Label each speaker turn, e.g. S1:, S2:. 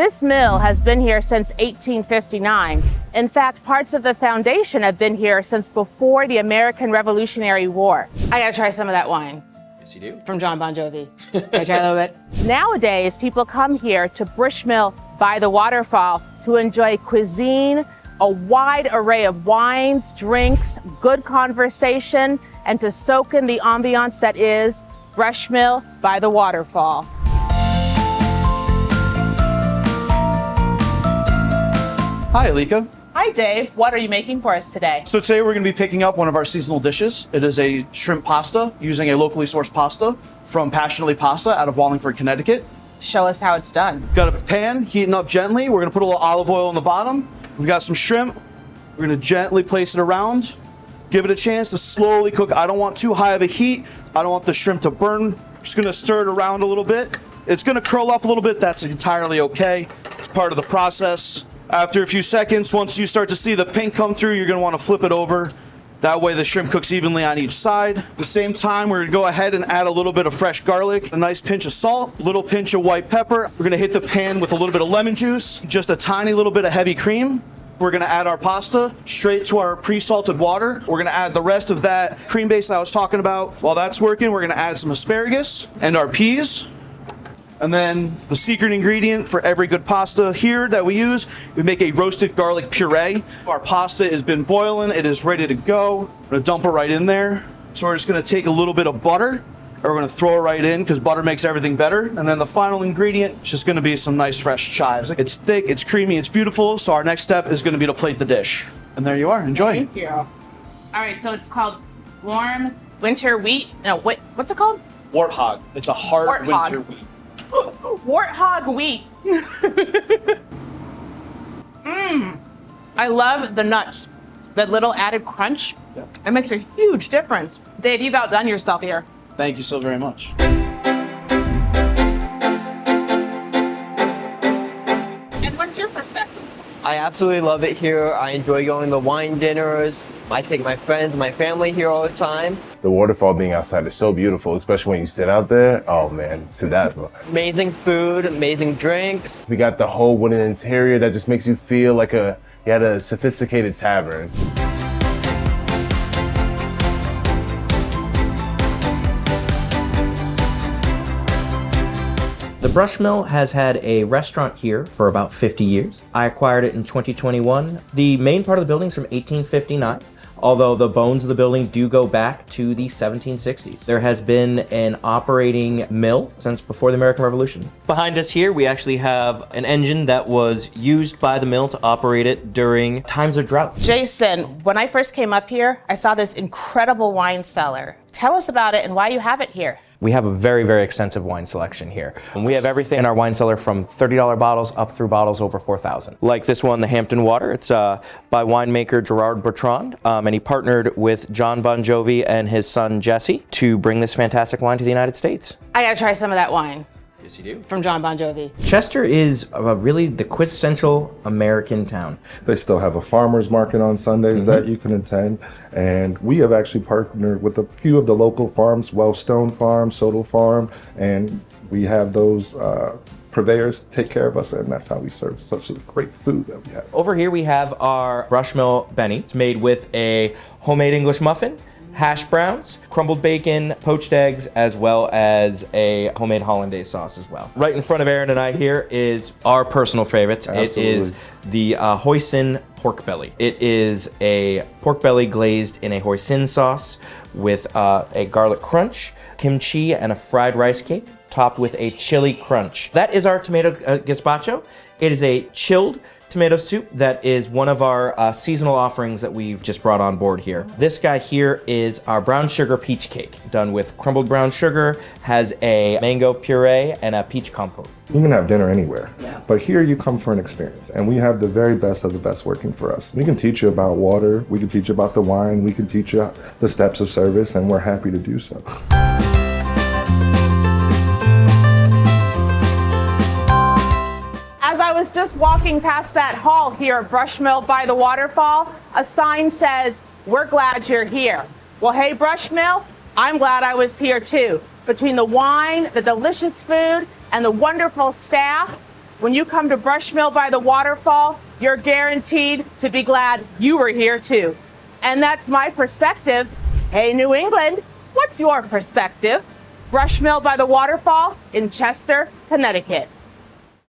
S1: This mill has been here since 1859. In fact, parts of the foundation have been here since before the American Revolutionary War. I gotta try some of that wine.
S2: Yes, you do.
S1: From John Bon Jovi. Can I try a little bit? Nowadays, people come here to Brushmill by the Waterfall to enjoy cuisine, a wide array of wines, drinks, good conversation, and to soak in the ambiance that is Brushmill by the Waterfall.
S3: Hi, Alika.
S1: Hi, Dave. What are you making for us today?
S3: So today we're going to be picking up one of our seasonal dishes. It is a shrimp pasta using a locally sourced pasta from Passionately Pasta out of Wallingford, Connecticut.
S1: Show us how it's done.
S3: Got a pan heating up gently. We're going to put a little olive oil on the bottom. We've got some shrimp. We're going to gently place it around. Give it a chance to slowly cook. I don't want too high of a heat. I don't want the shrimp to burn. Just going to stir it around a little bit. It's going to curl up a little bit. That's entirely okay. It's part of the process. After a few seconds, once you start to see the pink come through, you're going to want to flip it over. That way the shrimp cooks evenly on each side. At the same time, we're going to go ahead and add a little bit of fresh garlic, a nice pinch of salt, a little pinch of white pepper. We're going to hit the pan with a little bit of lemon juice, just a tiny little bit of heavy cream. We're going to add our pasta straight to our pre-salted water. We're going to add the rest of that cream base I was talking about. While that's working, we're going to add some asparagus and our peas. And then the secret ingredient for every good pasta here that we use, we make a roasted garlic puree. Our pasta has been boiling. It is ready to go. I'm going to dump it right in there. So we're just going to take a little bit of butter, and we're going to throw it right in because butter makes everything better. And then the final ingredient is just going to be some nice fresh chives. It's thick, it's creamy, it's beautiful. So our next step is going to be to plate the dish. And there you are. Enjoy.
S1: Thank you. All right, so it's called warm winter wheat. No, what's it called?
S3: Warthog. It's a hard winter wheat.
S1: Warthog wheat. I love the nuts. That little added crunch.
S3: Yeah.
S1: It makes a huge difference. Dave, you've outdone yourself here.
S3: Thank you so very much.
S1: And what's your perspective?
S4: I absolutely love it here. I enjoy going to wine dinners. I take my friends, my family here all the time.
S5: The waterfall being outside is so beautiful, especially when you sit out there. Oh man, to that.
S4: Amazing food, amazing drinks.
S5: We got the whole wooden interior that just makes you feel like you had a sophisticated tavern.
S6: The Brushmill has had a restaurant here for about 50 years. I acquired it in 2021. The main part of the building is from 1859, although the bones of the building do go back to the 1760s. There has been an operating mill since before the American Revolution. Behind us here, we actually have an engine that was used by the mill to operate it during times of drought.
S1: Jason, when I first came up here, I saw this incredible wine cellar. Tell us about it and why you have it here.
S6: We have a very, very extensive wine selection here. And we have everything in our wine cellar from $30 bottles up through bottles over 4,000. Like this one, the Hampton Water. It's by winemaker Gerard Bertrand. And he partnered with John Bon Jovi and his son Jesse to bring this fantastic wine to the United States.
S1: I gotta try some of that wine.
S2: Yes, you do.
S1: From John Bon Jovi.
S6: Chester is really the quintessential American town.
S7: They still have a farmer's market on Sundays that you can attend. And we have actually partnered with a few of the local farms, Wellstone Farm, Soto Farm, and we have those purveyors take care of us, and that's how we serve such a great food that we have.
S6: Over here we have our Brushmill Benny. It's made with a homemade English muffin, hash browns, crumbled bacon, poached eggs, as well as a homemade hollandaise sauce as well. Right in front of Aaron and I here is our personal favorite.
S7: Absolutely.
S6: It is the hoisin pork belly. It is a pork belly glazed in a hoisin sauce with a garlic crunch, kimchi, and a fried rice cake, topped with a chili crunch. That is our tomato gazpacho. It is a chilled tomato soup that is one of our seasonal offerings that we've just brought on board here. This guy here is our brown sugar peach cake, done with crumbled brown sugar, has a mango puree and a peach compote.
S7: You can have dinner anywhere, but here you come for an experience, and we have the very best of the best working for us. We can teach you about water, we can teach you about the wine, we can teach you the steps of service, and we're happy to do so.
S1: As I was just walking past that hall here at Brushmill by the Waterfall, a sign says, "We're glad you're here." Well, hey, Brushmill, I'm glad I was here too. Between the wine, the delicious food, and the wonderful staff, when you come to Brushmill by the waterfall, you're guaranteed to be glad you were here too. And that's my perspective. Hey, New England, what's your perspective? Brushmill by the waterfall in Chester, Connecticut.